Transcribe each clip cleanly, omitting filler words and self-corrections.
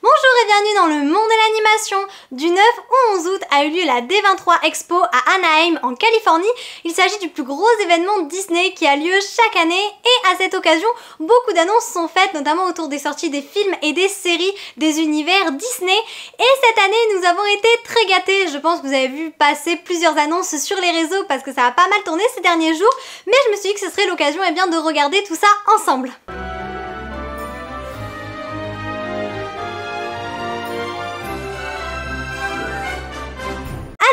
Bonjour et bienvenue dans le monde de l'animation. Du 9 au 11 août a eu lieu la D23 Expo à Anaheim en Californie. Il s'agit du plus gros événement Disney qui a lieu chaque année et à cette occasion, beaucoup d'annonces sont faites, notamment autour des sorties des films et des séries des univers Disney. Et cette année, nous avons été très gâtés. Je pense que vous avez vu passer plusieurs annonces sur les réseaux parce que ça a pas mal tourné ces derniers jours. Mais je me suis dit que ce serait l'occasion de regarder tout ça ensemble.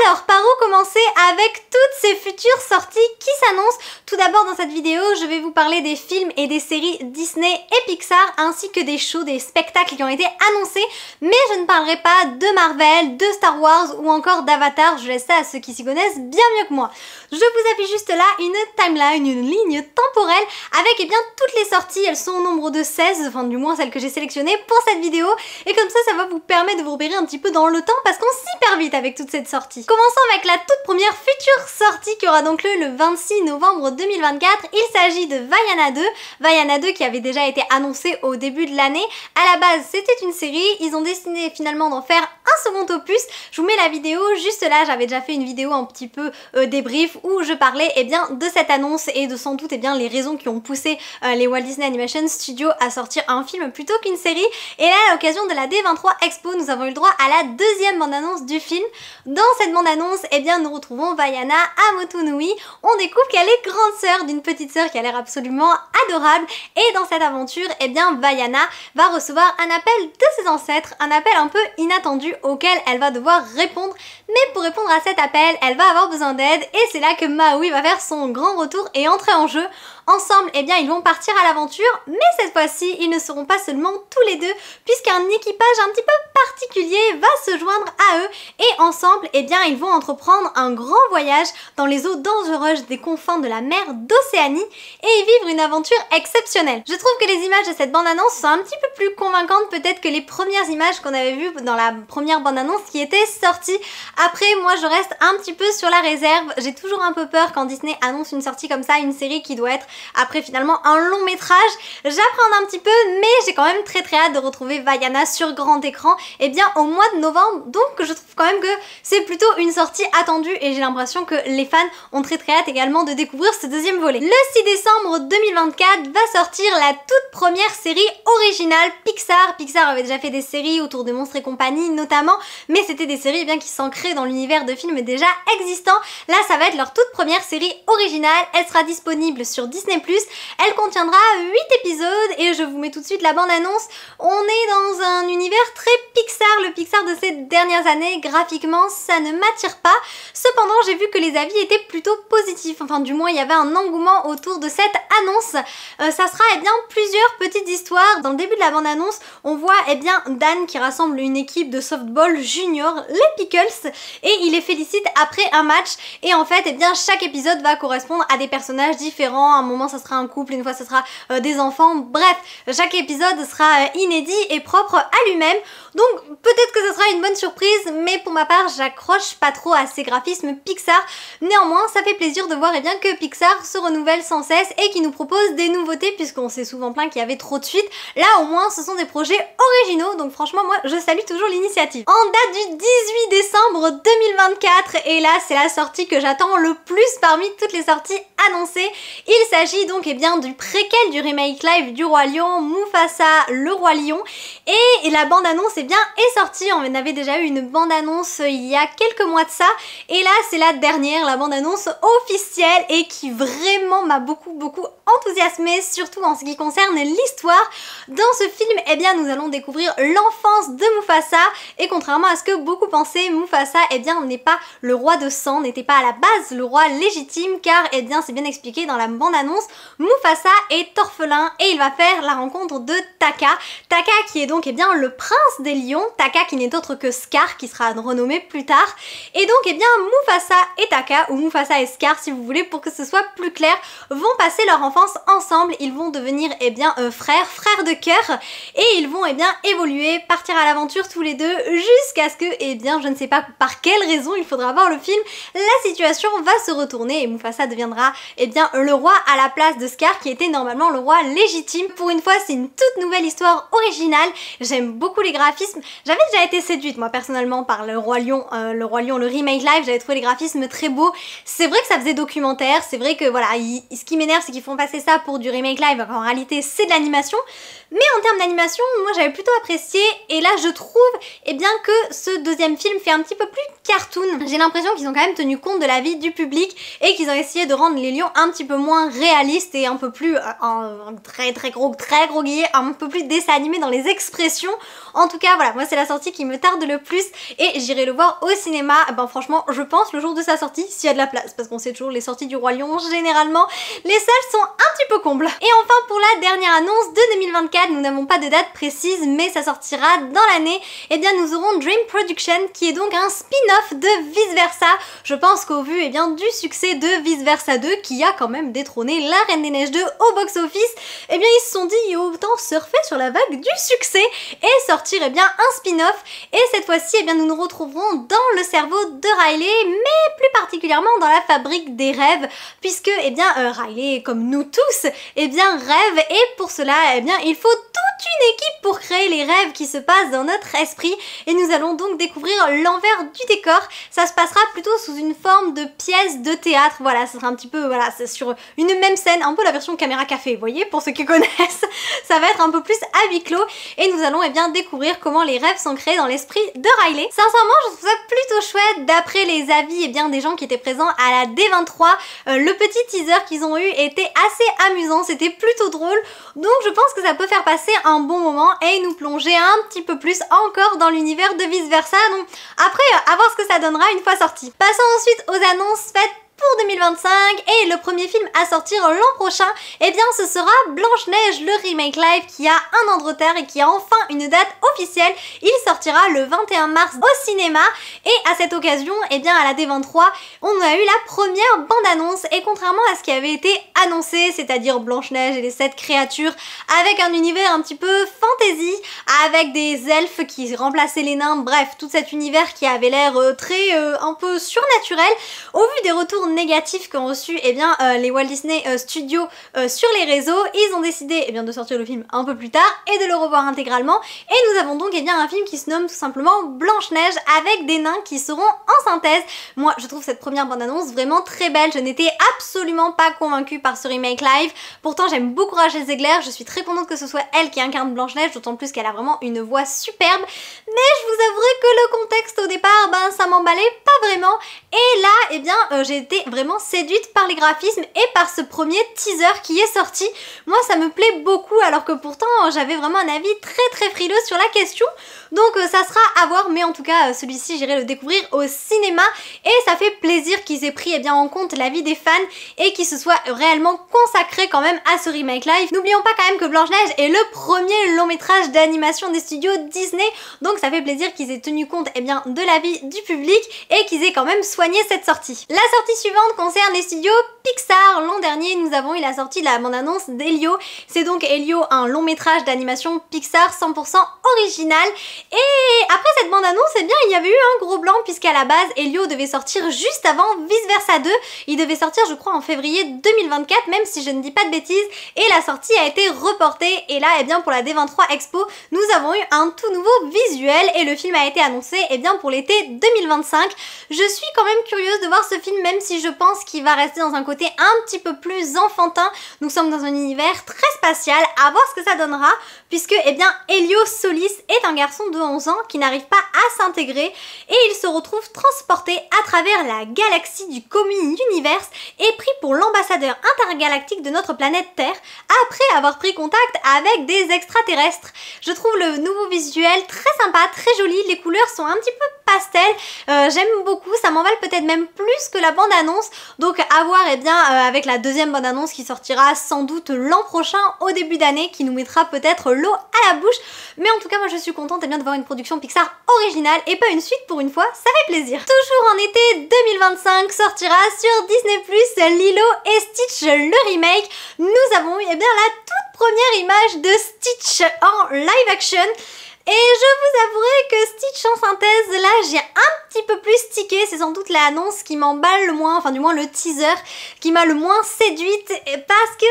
Alors, par où commencer avec toutes ces futures sorties qui s'annoncent? Tout d'abord, dans cette vidéo, je vais vous parler des films et des séries Disney et Pixar, ainsi que des shows, des spectacles qui ont été annoncés, mais je ne parlerai pas de Marvel, de Star Wars ou encore d'Avatar, je laisse ça à ceux qui s'y connaissent bien mieux que moi. Je vous affiche juste là une timeline, une ligne temporelle avec toutes les sorties, elles sont au nombre de 16, enfin du moins celles que j'ai sélectionnées pour cette vidéo, et comme ça va vous permettre de vous repérer un petit peu dans le temps parce qu'on s'y perd vite avec toute cette sortie. Commençons avec la toute première future sortie qui aura donc lieu le 26 novembre 2024. Il s'agit de Vaiana 2. Vaiana 2 qui avait déjà été annoncé au début de l'année. À la base, c'était une série. Ils ont décidé finalement d'en faire un second opus. Je vous mets la vidéo juste là. J'avais déjà fait une vidéo un petit peu débrief où je parlais de cette annonce et de sans doute les raisons qui ont poussé les Walt Disney Animation Studios à sortir un film plutôt qu'une série. Et là, à l'occasion de la D23 Expo, nous avons eu le droit à la deuxième bande-annonce du film. Dans cette bande-annonce, nous retrouvons Vaiana à Motunui. On découvre qu'elle est grande sœur d'une petite sœur qui a l'air absolument adorable. Et dans cette aventure, Vaiana va recevoir un appel de ses ancêtres, un appel un peu inattendu auquel elle va devoir répondre. Mais pour répondre à cet appel, elle va avoir besoin d'aide et c'est là que Maui va faire son grand retour et entrer en jeu. Ensemble, ils vont partir à l'aventure, mais cette fois-ci, ils ne seront pas seulement tous les deux, puisqu'un équipage un petit peu particulier va se joindre à eux, et ensemble, ils vont entreprendre un grand voyage dans les eaux dangereuses des confins de la mer d'Océanie, et y vivre une aventure exceptionnelle. Je trouve que les images de cette bande-annonce sont un petit peu plus convaincantes peut-être que les premières images qu'on avait vues dans la première bande-annonce qui était sortie. Après, moi, je reste un petit peu sur la réserve, j'ai toujours un peu peur quand Disney annonce une sortie comme ça, une série qui doit être après finalement un long métrage. J'appréhende un petit peu, mais j'ai quand même très hâte de retrouver Vaiana sur grand écran au mois de novembre, donc je trouve quand même que c'est plutôt une sortie attendue et j'ai l'impression que les fans ont très hâte également de découvrir ce deuxième volet. Le 6 décembre 2024 va sortir la toute première série originale Pixar. Pixar avait déjà fait des séries autour de Monstres et compagnie notamment, mais c'était des séries qui s'ancraient dans l'univers de films déjà existants. Là, ça va être leur toute première série originale, elle sera disponible sur Disney+, elle contiendra 8 épisodes et je vous mets tout de suite la bande-annonce. On est dans un univers très Pixar, le Pixar de ces dernières années. Graphiquement, ça ne m'attire pas. Cependant, j'ai vu que les avis étaient plutôt positifs. Enfin, du moins, il y avait un engouement autour de cette annonce. Ça sera plusieurs petites histoires. Dans le début de la bande-annonce, on voit Dan qui rassemble une équipe de softball junior, les Pickles, et il les félicite après un match. Et en fait, chaque épisode va correspondre à des personnages différents. À un moment, ça sera un couple, une fois, ça sera des enfants. Bref, chaque épisode sera inédit et propre à lui-même. Donc, peut-être que ce sera une bonne surprise, mais pour ma part, j'accroche pas trop à ces graphismes Pixar. Néanmoins, ça fait plaisir de voir que Pixar se renouvelle sans cesse et qui nous propose des nouveautés, puisqu'on s'est souvent plaint qu'il y avait trop de suites. Là, au moins, ce sont des projets originaux, donc franchement, moi, je salue toujours l'initiative. En date du 18 décembre 2024, et là, c'est la sortie que j'attends le plus parmi toutes les sorties annoncées. Il s'agit donc du préquel du remake live du Roi Lion, Mufasa, le Roi Lion, et la bande-annonce est sortie. On avait déjà eu une bande-annonce il y a quelques mois de ça, et là c'est la dernière, la bande-annonce officielle, et qui vraiment m'a beaucoup enthousiasmée, surtout en ce qui concerne l'histoire. Dans ce film, nous allons découvrir l'enfance de Mufasa, et contrairement à ce que beaucoup pensaient, Mufasa n'est pas le roi de sang, n'était pas à la base le roi légitime, car c'est bien expliqué dans la bande-annonce. Mufasa est orphelin et il va faire la rencontre de Taka. Taka qui est donc le prince des lions, Taka qui n'est autre que Scar qui sera renommé plus tard. Et donc Mufasa et Taka, ou Mufasa et Scar si vous voulez pour que ce soit plus clair, vont passer leur enfance enfance ensemble, ils vont devenir frères de cœur et ils vont évoluer, partir à l'aventure tous les deux jusqu'à ce que, je ne sais pas par quelle raison, il faudra voir le film, la situation va se retourner et Mufasa deviendra le roi à la place de Scar qui était normalement le roi légitime. Pour une fois, c'est une toute nouvelle histoire originale, j'aime beaucoup les graphismes, j'avais déjà été séduite moi personnellement par le Roi Lion, le remake live, j'avais trouvé les graphismes très beaux. C'est vrai que ça faisait documentaire, c'est vrai que voilà, ce qui m'énerve c'est qu'ils font passer ça pour du remake live, en réalité c'est de l'animation, mais en termes d'animation, moi j'avais plutôt apprécié et là je trouve que ce deuxième film fait un petit peu plus cartoon. J'ai l'impression qu'ils ont quand même tenu compte de la vie du public et qu'ils ont essayé de rendre les lions un petit peu moins réalistes et un peu plus, très gros guillet, un peu plus dessin animé dans les expressions. En tout cas voilà, moi c'est la sortie qui me tarde le plus et j'irai le voir au cinéma, franchement je pense le jour de sa sortie s'il y a de la place, parce qu'on sait toujours les sorties du Roi Lion, généralement les salles sont un petit peu combles. Et enfin pour la dernière annonce de 2024, nous n'avons pas de date précise mais ça sortira dans l'année, nous aurons Dream Production qui est donc un spin-off de Vice Versa. Je pense qu'au vu du succès de Vice Versa 2 qui a quand même détrôné La Reine des Neiges 2 au box-office, ils se sont dit autant surfer sur la vague du succès et sortir un spin-off. Et cette fois-ci nous nous retrouverons dans le cerveau de Riley, mais plus particulièrement dans la fabrique des rêves, puisque Riley, comme nous tous, rêve et pour cela il faut toute une équipe pour créer les rêves qui se passent dans notre esprit et nous allons donc découvrir l'envers du décor. Ça se passera plutôt sous une forme de pièce de théâtre, voilà, ça sera un petit peu, voilà, c'est sur une même scène, un peu la version caméra café, vous voyez, pour ceux qui connaissent, ça va être un peu plus à huis clos et nous allons découvrir comment les rêves sont créés dans l'esprit de Riley. Sincèrement, je trouve ça plutôt chouette d'après les avis des gens qui étaient présents à la D23. Le petit teaser qu'ils ont eu était assez amusant, c'était plutôt drôle, donc je pense que ça peut faire passer un bon moment et nous plonger un petit peu plus encore dans l'univers de Vice Versa. Donc après, à voir ce que ça donnera une fois sorti. Passons ensuite aux annonces faites pour 2025 et le premier film à sortir l'an prochain, ce sera Blanche-Neige, le remake live qui a un an de retard et qui a enfin une date officielle. Il sortira le 21 mars au cinéma et à cette occasion, à la D23, on a eu la première bande-annonce et contrairement à ce qui avait été annoncé, c'est-à-dire Blanche-Neige et les 7 créatures avec un univers un petit peu fantasy, avec des elfes qui remplaçaient les nains, bref, tout cet univers qui avait l'air très un peu surnaturel, au vu des retours négatifs qu'ont reçu les Walt Disney Studios sur les réseaux, ils ont décidé de sortir le film un peu plus tard et de le revoir intégralement et nous avons donc un film qui se nomme tout simplement Blanche-Neige avec des nains qui seront en synthèse. Moi je trouve cette première bande-annonce vraiment très belle, je n'étais absolument pas convaincue par ce remake live, pourtant j'aime beaucoup Rachel Zegler, je suis très contente que ce soit elle qui incarne Blanche-Neige, d'autant plus qu'elle a vraiment une voix superbe, mais je vous avouerai que le contexte au départ, ça m'emballait pas vraiment et là j'ai été vraiment séduite par les graphismes et par ce premier teaser qui est sorti. Moi ça me plaît beaucoup alors que pourtant j'avais vraiment un avis très frileux sur la question, donc ça sera à voir, mais en tout cas celui-ci j'irai le découvrir au cinéma et ça fait plaisir qu'ils aient pris en compte l'avis des fans et qu'ils se soient réellement consacrés quand même à ce remake live. N'oublions pas quand même que Blanche-Neige est le premier long métrage d'animation des studios Disney, donc ça fait plaisir qu'ils aient tenu compte de l'avis du public et qu'ils aient quand même soigné cette sortie. La sortie suivante concerne les studios Pixar. L'an dernier, nous avons eu la sortie de la bande-annonce d'Elio. C'est donc Elio, un long métrage d'animation Pixar 100% original. Et après cette bande-annonce, il y avait eu un gros blanc puisqu'à la base, Elio devait sortir juste avant Vice Versa 2. Il devait sortir, je crois, en février 2024, même si je ne dis pas de bêtises. Et la sortie a été reportée. Et là, pour la D23 Expo, nous avons eu un tout nouveau visuel et le film a été annoncé pour l'été 2025. Je suis quand même curieuse de voir ce film, même si je pense qu'il va rester dans un côté un petit peu plus enfantin. Nous sommes dans un univers très spatial, à voir ce que ça donnera, puisque Elio Solis est un garçon de 11 ans qui n'arrive pas à s'intégrer et il se retrouve transporté à travers la galaxie du Common Universe et pris pour l'ambassadeur intergalactique de notre planète Terre après avoir pris contact avec des extraterrestres. Je trouve le nouveau visuel très sympa, très joli, les couleurs sont un petit peu pastel. J'aime beaucoup, ça m'emballe peut-être même plus que la bande-annonce. Donc à voir avec la deuxième bande-annonce qui sortira sans doute l'an prochain au début d'année, qui nous mettra peut-être l'eau à la bouche. Mais en tout cas moi je suis contente de voir une production Pixar originale et pas une suite pour une fois, ça fait plaisir. Toujours en été 2025 sortira sur Disney+ Lilo et Stitch le remake. Nous avons eu la toute première image de Stitch en live action. Et je vous avouerai que Stitch en synthèse, là j'ai un petit peu plus tiqué, c'est sans doute l'annonce qui m'emballe le moins, enfin du moins le teaser qui m'a le moins séduite, parce que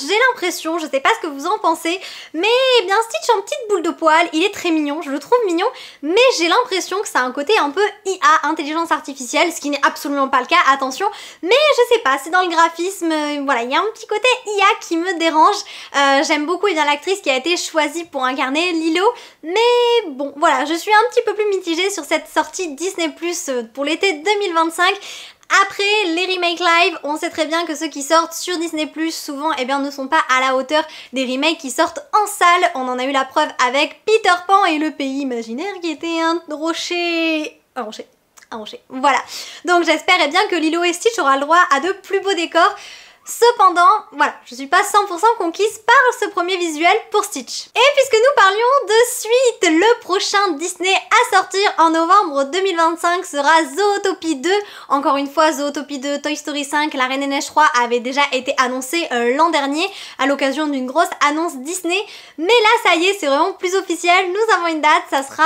j'ai l'impression, je sais pas ce que vous en pensez, mais Stitch en petite boule de poil, il est très mignon, je le trouve mignon, mais j'ai l'impression que ça a un côté un peu IA, intelligence artificielle, ce qui n'est absolument pas le cas, attention, mais je sais pas, c'est dans le graphisme, voilà, il y a un petit côté IA qui me dérange. J'aime beaucoup l'actrice qui a été choisie pour incarner Lilo. Mais bon, voilà, je suis un petit peu plus mitigée sur cette sortie Disney+ pour l'été 2025. Après les remakes live, on sait très bien que ceux qui sortent sur Disney+, souvent ne sont pas à la hauteur des remakes qui sortent en salle. On en a eu la preuve avec Peter Pan et le pays imaginaire qui était un rocher... Un rocher. Voilà. Donc j'espère que Lilo et Stitch aura le droit à de plus beaux décors. Cependant, voilà, je suis pas 100% conquise par ce premier visuel pour Stitch. Et puisque nous parlions de suite, le prochain Disney à sortir en novembre 2025 sera Zootopie 2. Encore une fois, Zootopie 2, Toy Story 5, La Reine des Neiges 3 avait déjà été annoncé l'an dernier à l'occasion d'une grosse annonce Disney. Mais là, ça y est, c'est vraiment plus officiel. Nous avons une date, ça sera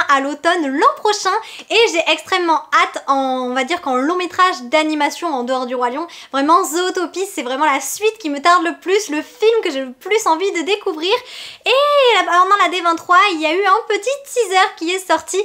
à l'automne l'an prochain. Et j'ai extrêmement hâte, on va dire qu'en long métrage d'animation en dehors du Roi Lion, vraiment Zootopie, c'est vraiment la suite qui me tarde le plus, le film que j'ai le plus envie de découvrir. Et pendant la D23, il y a eu un petit teaser qui est sorti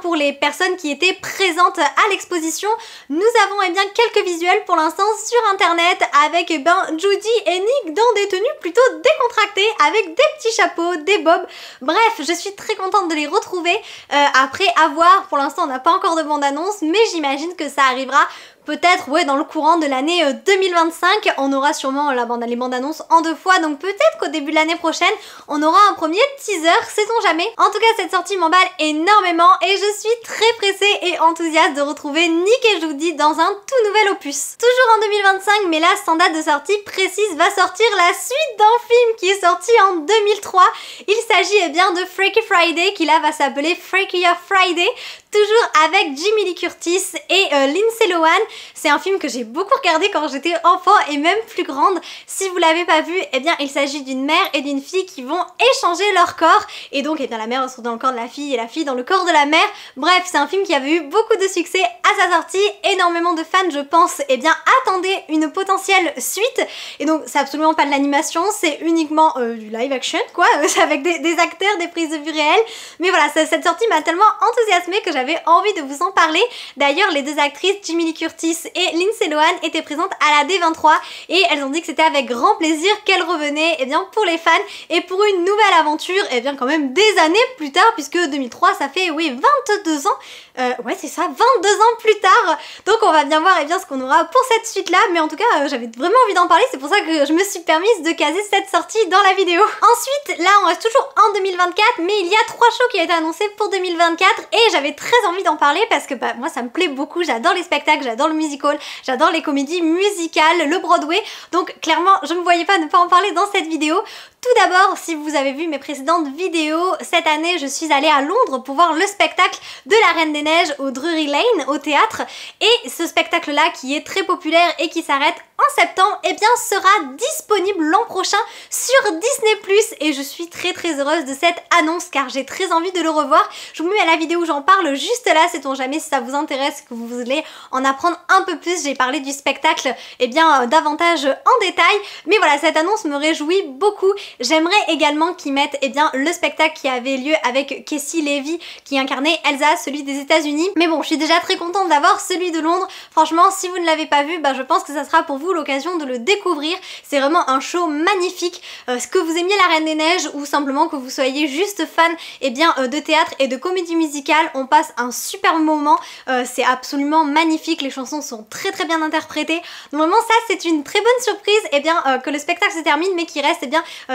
pour les personnes qui étaient présentes à l'exposition. Nous avons quelques visuels pour l'instant sur internet avec Judy et Nick dans des tenues plutôt décontractées avec des petits chapeaux, des bobs. Bref, je suis très contente de les retrouver. Après, à voir, pour l'instant on n'a pas encore de bande-annonce, mais j'imagine que ça arrivera peut-être dans le courant de l'année 2025, on aura sûrement les bandes annonces en 2 fois, donc peut-être qu'au début de l'année prochaine, on aura un premier teaser, sait-on jamais. En tout cas, cette sortie m'emballe énormément et je suis très pressée et enthousiaste de retrouver Nick et Judy dans un tout nouvel opus. Toujours en 2025, mais là, sans date de sortie précise, va sortir la suite d'un film qui est sorti en 2003. Il s'agit de Freaky Friday, qui là va s'appeler Freakier Friday, toujours avec Jamie Lee Curtis et Lindsay Lohan. C'est un film que j'ai beaucoup regardé quand j'étais enfant et même plus grande. Si vous l'avez pas vu, il s'agit d'une mère et d'une fille qui vont échanger leur corps. Et donc, la mère se retrouve dans le corps de la fille et la fille dans le corps de la mère. Bref, c'est un film qui avait eu beaucoup de succès à sa sortie. Énormément de fans, je pense, attendaient une potentielle suite. Et donc, c'est absolument pas de l'animation, c'est uniquement du live action, quoi. C'est avec des acteurs, des prises de vue réelles. Mais voilà, cette sortie m'a tellement enthousiasmée que j'avais envie de vous en parler. D'ailleurs, les deux actrices, Jamie Lee Curtis et Lindsay Lohan, étaient présentes à la D23 et elles ont dit que c'était avec grand plaisir qu'elles revenaient pour les fans et pour une nouvelle aventure quand même des années plus tard, puisque 2003 ça fait 22 ans. Ouais, c'est ça, 22 ans plus tard. Donc on va bien voir ce qu'on aura pour cette suite là, mais en tout cas j'avais vraiment envie d'en parler, c'est pour ça que je me suis permise de caser cette sortie dans la vidéo. Ensuite, là on reste toujours en 2024, mais il y a 3 shows qui ont été annoncés pour 2024 et j'avais très envie d'en parler parce que moi ça me plaît beaucoup, j'adore les spectacles, j'adore le musical, j'adore les comédies musicales, le Broadway, donc clairement je me voyais pas ne pas en parler dans cette vidéo. Tout d'abord, si vous avez vu mes précédentes vidéos, cette année je suis allée à Londres pour voir le spectacle de la Reine des Neiges au Drury Lane, au théâtre, et ce spectacle là qui est très populaire et qui s'arrête en septembre, sera disponible l'an prochain sur Disney+, et je suis très heureuse de cette annonce car j'ai très envie de le revoir. Je vous mets à la vidéo où j'en parle juste là, sait-on jamais, si ça vous intéresse, que vous voulez en apprendre un peu plus. J'ai parlé du spectacle davantage en détail, mais voilà, cette annonce me réjouit beaucoup. J'aimerais également qu'ils mettent le spectacle qui avait lieu avec Casey Levy qui incarnait Elsa, celui des États-Unis. Mais bon, je suis déjà très contente d'avoir celui de Londres. Franchement, si vous ne l'avez pas vu, je pense que ça sera pour vous l'occasion de le découvrir. C'est vraiment un show magnifique. Ce que vous aimiez la Reine des Neiges ou simplement que vous soyez juste fan de théâtre et de comédie musicale, on passe un super moment. C'est absolument magnifique. Les chansons sont très bien interprétées. Donc vraiment ça c'est une très bonne surprise que le spectacle se termine mais qu'il reste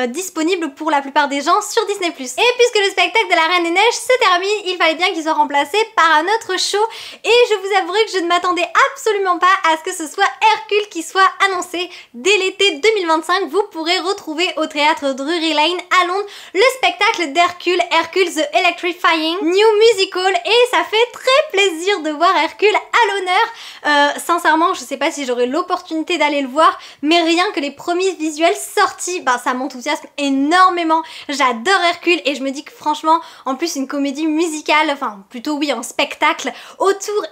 disponible pour la plupart des gens sur Disney+. Et puisque le spectacle de la Reine des Neiges se termine, il fallait bien qu'il soit remplacé par un autre show, et je vous avouerai que je ne m'attendais absolument pas à ce que ce soit Hercule qui soit annoncé. Dès l'été 2025, vous pourrez retrouver au théâtre Drury Lane à Londres le spectacle d'Hercule, Hercule the Electrifying New Musical, et ça fait très plaisir de voir Hercule à l'honneur. Sincèrement, je sais pas si j'aurai l'opportunité d'aller le voir, mais rien que les premiers visuels sortis, bah ça m'enthousiasme énormément. J'adore Hercule et je me dis que franchement, en plus une comédie musicale, enfin plutôt oui, un spectacle autour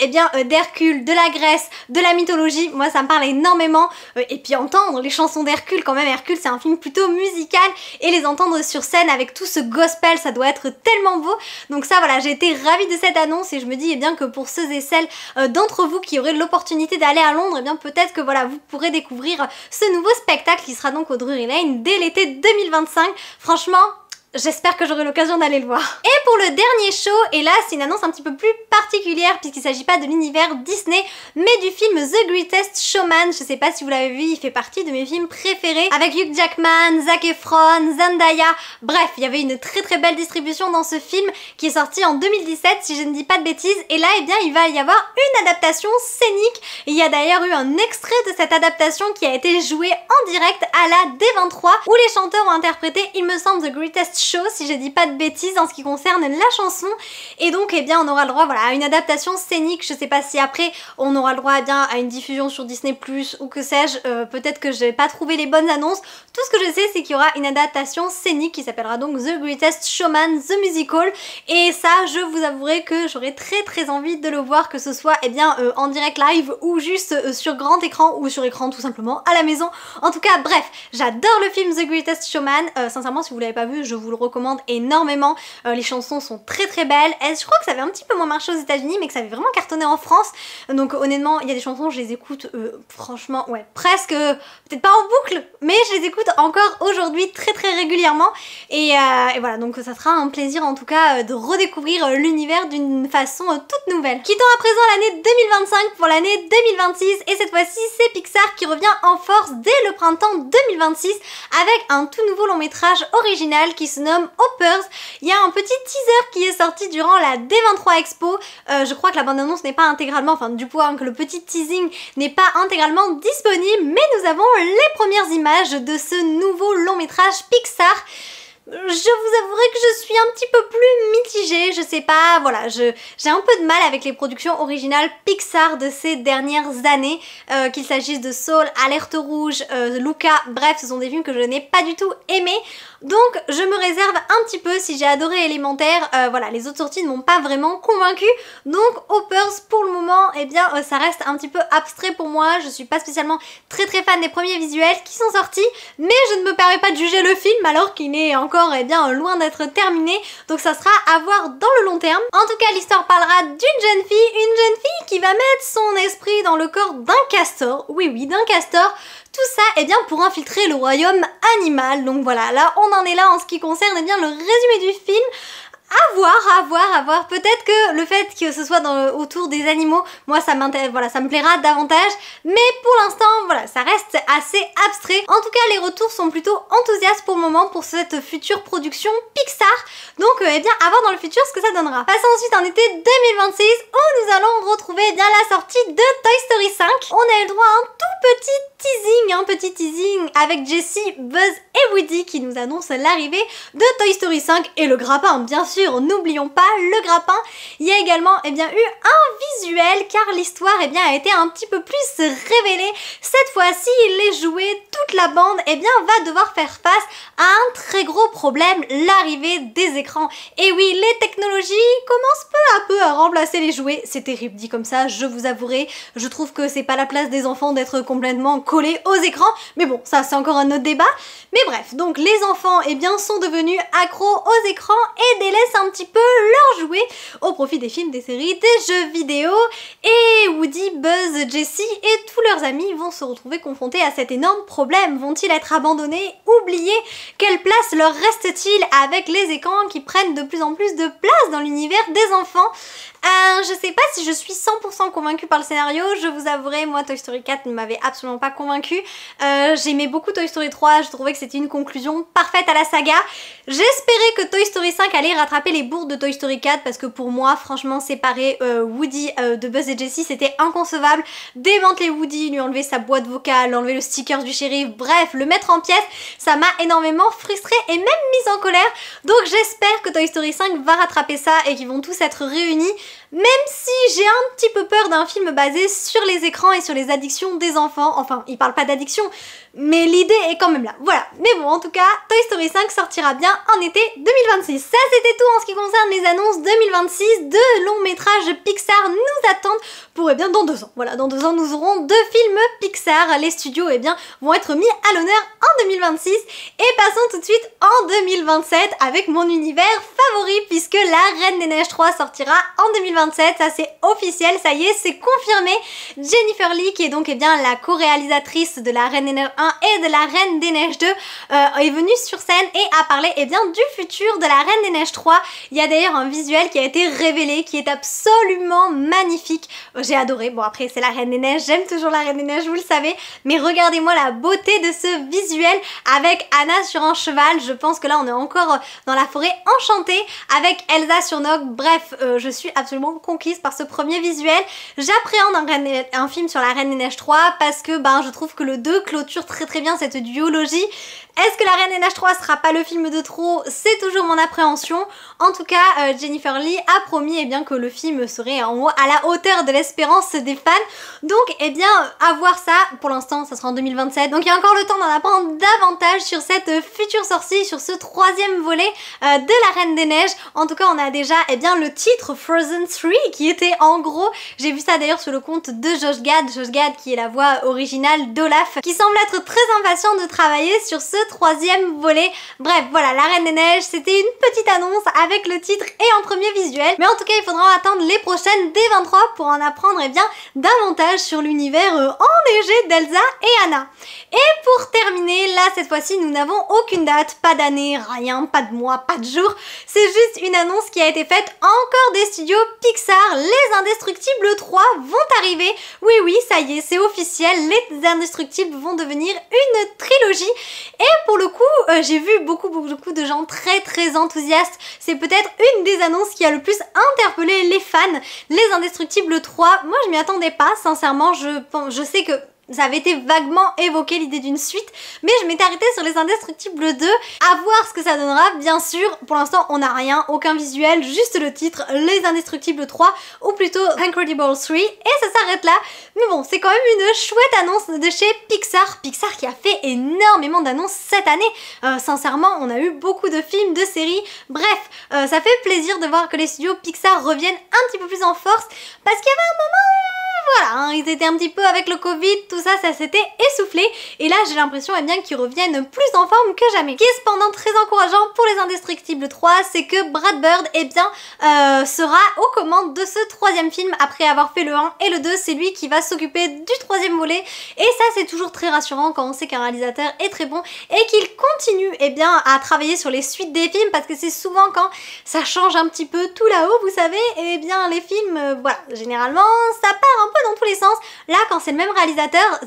d'Hercule, de la Grèce, de la mythologie, moi ça me parle énormément. Et puis entendre les chansons d'Hercule, quand même Hercule c'est un film plutôt musical, et les entendre sur scène avec tout ce gospel, ça doit être tellement beau. Donc ça voilà, j'ai été ravie de cette annonce, et je me dis que pour ceux et celles d'entre vous qui auraient l'opportunité d'aller à Londres, peut-être que voilà, vous pourrez découvrir ce nouveau spectacle qui sera donc au Drury Lane dès l'été 2025. Franchement, j'espère que j'aurai l'occasion d'aller le voir. Et pour le dernier show, et là c'est une annonce un petit peu plus particulière puisqu'il s'agit pas de l'univers Disney mais du film The Greatest Showman. Je sais pas si vous l'avez vu, il fait partie de mes films préférés avec Hugh Jackman, Zac Efron, Zendaya. Bref, il y avait une très belle distribution dans ce film qui est sorti en 2017 si je ne dis pas de bêtises, et là il va y avoir une adaptation scénique. Il y a d'ailleurs eu un extrait de cette adaptation qui a été joué en direct à la D23 où les chanteurs ont interprété, il me semble, The Greatest Show, si je dis pas de bêtises en ce qui concerne la chanson. Et donc on aura le droit voilà, à une adaptation scénique. Je sais pas si après on aura le droit à une diffusion sur Disney+ ou que sais-je, peut-être que je vais pas trouver les bonnes annonces. Tout ce que je sais c'est qu'il y aura une adaptation scénique qui s'appellera donc The Greatest Showman The Musical, et ça je vous avouerai que j'aurais très envie de le voir, que ce soit en direct live ou juste sur grand écran ou sur écran tout simplement à la maison. En tout cas bref, j'adore le film The Greatest Showman, sincèrement si vous l'avez pas vu je vous le recommande énormément. Les chansons sont très belles. Je crois que ça avait un petit peu moins marché aux États-Unis mais que ça avait vraiment cartonné en France, donc honnêtement il y a des chansons je les écoute franchement ouais presque, peut-être pas en boucle mais je les écoute encore aujourd'hui très régulièrement, et voilà, donc ça sera un plaisir en tout cas de redécouvrir l'univers d'une façon toute nouvelle. Quittons à présent l'année 2025 pour l'année 2026, et cette fois-ci c'est Pixar qui revient en force dès le printemps 2026 avec un tout nouveau long métrage original qui se nomme Hoppers. Il y a un petit teaser qui est sorti durant la D23 Expo. Je crois que la bande-annonce n'est pas intégralement, enfin du point que le petit teasing n'est pas intégralement disponible, mais nous avons les premières images de ce nouveau long métrage Pixar. Je vous avouerai que je suis un petit peu plus mitigée, je sais pas, voilà, j'ai un peu de mal avec les productions originales Pixar de ces dernières années, qu'il s'agisse de Soul, Alerte Rouge, Luca, bref, ce sont des films que je n'ai pas du tout aimés. Donc je me réserve un petit peu. Si j'ai adoré Élémentaire, voilà, les autres sorties ne m'ont pas vraiment convaincue. Donc Hoppers pour le moment, ça reste un petit peu abstrait pour moi. Je suis pas spécialement très fan des premiers visuels qui sont sortis, mais je ne me permets pas de juger le film alors qu'il est encore loin d'être terminé. Donc ça sera à voir dans le long terme. En tout cas l'histoire parlera d'une jeune fille qui va mettre son esprit dans le corps d'un castor. Oui, d'un castor. Tout ça pour infiltrer le royaume animal. Donc voilà, là on en est là en ce qui concerne le résumé du film. À voir. Peut-être que le fait que ce soit autour des animaux, moi ça m'intéresse, voilà, ça me plaira davantage. Mais pour l'instant, voilà, ça reste assez abstrait. En tout cas, les retours sont plutôt enthousiastes pour le moment pour cette future production Pixar. Donc, à voir dans le futur ce que ça donnera. Passons ensuite en été 2026 où nous allons retrouver la sortie de Toy Story 5. On a eu le droit à un petit teasing avec Jessie, Buzz et Woody qui nous annoncent l'arrivée de Toy Story 5 et le grappin, bien sûr, n'oublions pas le grappin. Il y a également eu un visuel car l'histoire a été un petit peu plus révélée. Cette fois-ci, les jouets, toute la bande va devoir faire face à un très gros problème, l'arrivée des écrans. Et oui, les technologies commencent peu à peu à remplacer les jouets. C'est terrible dit comme ça, je vous avouerai. Je trouve que c'est pas la place des enfants d'être complètement collés aux écrans. Mais bon, ça c'est encore un autre débat. Mais bref, donc les enfants sont devenus accros aux écrans et délaissent un petit peu leurs jouets au profit des films, des séries, des jeux vidéo. Et Woody, Buzz, Jessie et tous leurs amis vont se retrouver confrontés à cet énorme problème. Vont-ils être abandonnés, oubliés? Quelle place leur reste-t-il avec les écrans qui prennent de plus en plus de place dans l'univers des enfants? Je sais pas si je suis 100% convaincue par le scénario, je vous avouerai, moi Toy Story 4 ne m'avait absolument pas convaincue. J'aimais beaucoup Toy Story 3, je trouvais que c'était une conclusion parfaite à la saga. J'espérais que Toy Story 5 allait rattraper les bourdes de Toy Story 4 parce que pour moi, franchement, séparer Woody de Buzz et Jessie, c'était inconcevable. Démanteler Woody, lui enlever sa boîte vocale, enlever le sticker du shérif, bref, le mettre en pièces, ça m'a énormément frustrée et même mise en colère. Donc j'espère que Toy Story 5 va rattraper ça et qu'ils vont tous être réunis. Même si j'ai un petit peu peur d'un film basé sur les écrans et sur les addictions des enfants. Enfin, il parle pas d'addiction, mais l'idée est quand même là. Voilà. Mais bon, en tout cas, Toy Story 5 sortira bien en été 2026. Ça, c'était tout en ce qui concerne les annonces 2026. Deux longs métrages Pixar nous attendent pour, eh bien, dans 2 ans. Voilà, dans 2 ans, nous aurons 2 films Pixar. Les studios, eh bien, vont être mis à l'honneur en 2026. Et passons tout de suite en 2027 avec mon univers favori, puisque La Reine des Neiges 3 sortira en 2027. Ça c'est officiel, ça y est, c'est confirmé. Jennifer Lee, qui est donc la co-réalisatrice de La Reine des Neiges 1 et de La Reine des Neiges 2, est venue sur scène et a parlé du futur de La Reine des Neiges 3. Il y a d'ailleurs un visuel qui a été révélé qui est absolument magnifique. J'ai adoré. Bon, après c'est La Reine des Neiges, j'aime toujours La Reine des Neiges, vous le savez, mais regardez-moi la beauté de ce visuel avec Anna sur un cheval. Je pense que là on est encore dans la forêt enchantée avec Elsa sur Nog. Bref, je suis absolument conquise par ce premier visuel. J'appréhende un film sur La Reine des Neiges 3 parce que je trouve que le 2 clôture très bien cette duologie. Est-ce que La Reine des Neiges 3 sera pas le film de trop? C'est toujours mon appréhension. En tout cas, Jennifer Lee a promis que le film serait à la hauteur de l'espérance des fans. Donc, à voir ça. Pour l'instant, ça sera en 2027. Donc, il y a encore le temps d'en apprendre davantage sur cette future sortie, sur ce 3e volet de La Reine des Neiges. En tout cas, on a déjà le titre Frozen 3 qui était en gros, j'ai vu ça d'ailleurs sur le compte de Josh Gad qui est la voix originale d'Olaf, qui semble être très impatient de travailler sur ce 3e volet. Bref, voilà, La Reine des Neiges, c'était une petite annonce avec le titre et un premier visuel. Mais en tout cas, il faudra attendre les prochaines D23 pour en apprendre davantage sur l'univers enneigé d'Elsa et Anna. Et pour terminer, là, cette fois-ci, nous n'avons aucune date, pas d'année, rien, pas de mois, pas de jour. C'est juste une annonce qui a été faite encore des studios Pixar. Les Indestructibles 3 vont arriver. Oui, ça y est, c'est officiel. Les Indestructibles vont devenir une trilogie. Et pour le coup, j'ai vu beaucoup de gens très enthousiastes. C'est peut-être une des annonces qui a le plus interpellé les fans. Les Indestructibles 3, moi je m'y attendais pas, sincèrement. Je sais que ça avait été vaguement évoqué l'idée d'une suite, mais je m'étais arrêtée sur Les Indestructibles 2, à voir ce que ça donnera. Bien sûr, pour l'instant on n'a rien, aucun visuel, juste le titre, Les Indestructibles 3, ou plutôt Incredibles 3, et ça s'arrête là. Mais bon, c'est quand même une chouette annonce de chez Pixar qui a fait énormément d'annonces cette année. Sincèrement, on a eu beaucoup de films, de séries, bref, ça fait plaisir de voir que les studios Pixar reviennent un petit peu plus en force, parce qu'il y avait un moment voilà, ils étaient un petit peu avec le Covid, tout ça, ça s'était essoufflé. Et là, j'ai l'impression qu'ils reviennent plus en forme que jamais. Ce qui est cependant très encourageant pour Les Indestructibles 3, c'est que Brad Bird, sera aux commandes de ce 3e film. Après avoir fait le 1 et le 2, c'est lui qui va s'occuper du 3e volet. Et ça, c'est toujours très rassurant quand on sait qu'un réalisateur est très bon et qu'il continue à travailler sur les suites des films, parce que c'est souvent quand ça change un petit peu tout là-haut, vous savez, les films, voilà, généralement, ça part un peu dans tous les sens. Là, quand c'est le même réalisateur,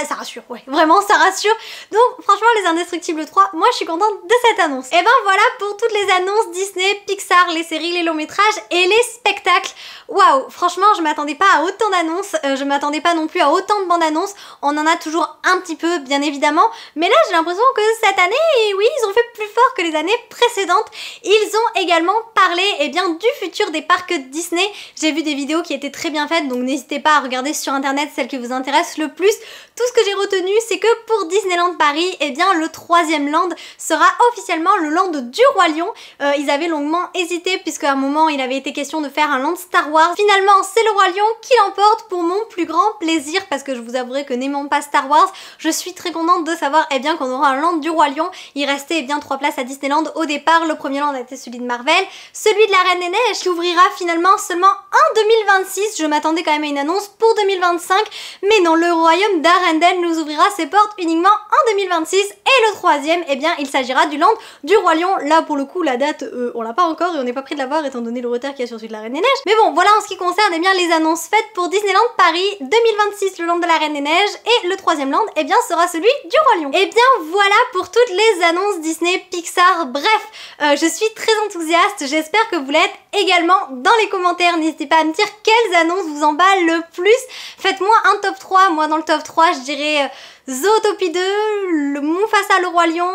ça rassure, ouais, vraiment ça rassure. Donc franchement, Les Indestructibles 3, moi je suis contente de cette annonce. Et voilà pour toutes les annonces Disney, Pixar, les séries, les longs métrages et les spectacles. Waouh, franchement je m'attendais pas à autant d'annonces, je m'attendais pas non plus à autant de bandes annonces. On en a toujours un petit peu bien évidemment, mais là j'ai l'impression que cette année, oui, ils ont fait plus fort que les années précédentes. Ils ont également parlé du futur des parcs Disney. J'ai vu des vidéos qui étaient très bien faites, donc n'hésitez pas à regarder sur internet celles qui vous intéressent le plus. Tout ce que j'ai retenu, c'est que pour Disneyland Paris, le 3e land sera officiellement le land du Roi Lion. Ils avaient longuement hésité, puisque à un moment il avait été question de faire un land Star Wars. Finalement, c'est le Roi Lion qui l'emporte, pour mon plus grand plaisir, parce que je vous avouerai que n'aimant pas Star Wars, je suis très contente de savoir qu'on aura un land du Roi Lion. Il restait 3 places à Disneyland au départ. Le premier land a été celui de Marvel, celui de la Reine des Neiges qui ouvrira finalement seulement en 2026. Je m'attendais quand même à une annonce pour 2025, mais non, le royaume d'Arendelle nous ouvrira ses portes uniquement en 2026. Et le troisième, eh bien, il s'agira du land du Roi Lion. Là, pour le coup, la date, on l'a pas encore et on n'est pas près de l'avoir étant donné le retard qu'il y a sur celui de la Reine des Neiges. Mais bon, voilà en ce qui concerne, eh bien, les annonces faites pour Disneyland Paris 2026, le land de la Reine des Neiges, et le troisième land, eh bien, sera celui du Roi Lion. Et bien, voilà pour toutes les annonces Disney, Pixar, bref, je suis très enthousiaste, j'espère que vous l'êtes également dans les commentaires. N'hésitez pas à me dire quelles annonces vous emballent le plus. Faites-moi un top 3, moi dans le top 3, je dirais Zootopie 2, le Mufasa le Roi Lion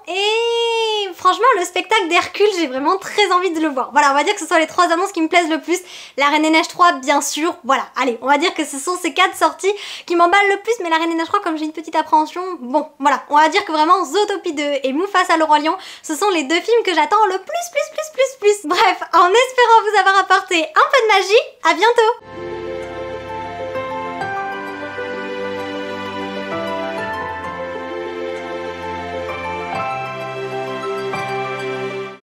et franchement le spectacle d'Hercule, j'ai vraiment très envie de le voir. Voilà, on va dire que ce sont les 3 annonces qui me plaisent le plus. La Reine des Neiges 3 bien sûr, voilà, allez, on va dire que ce sont ces 4 sorties qui m'emballent le plus, mais la Reine des Neiges 3 comme j'ai une petite appréhension, bon voilà, on va dire que vraiment Zootopie 2 et Mufasa le Roi Lion, ce sont les 2 films que j'attends le plus. Bref, en espérant vous avoir apporté un peu de magie, à bientôt.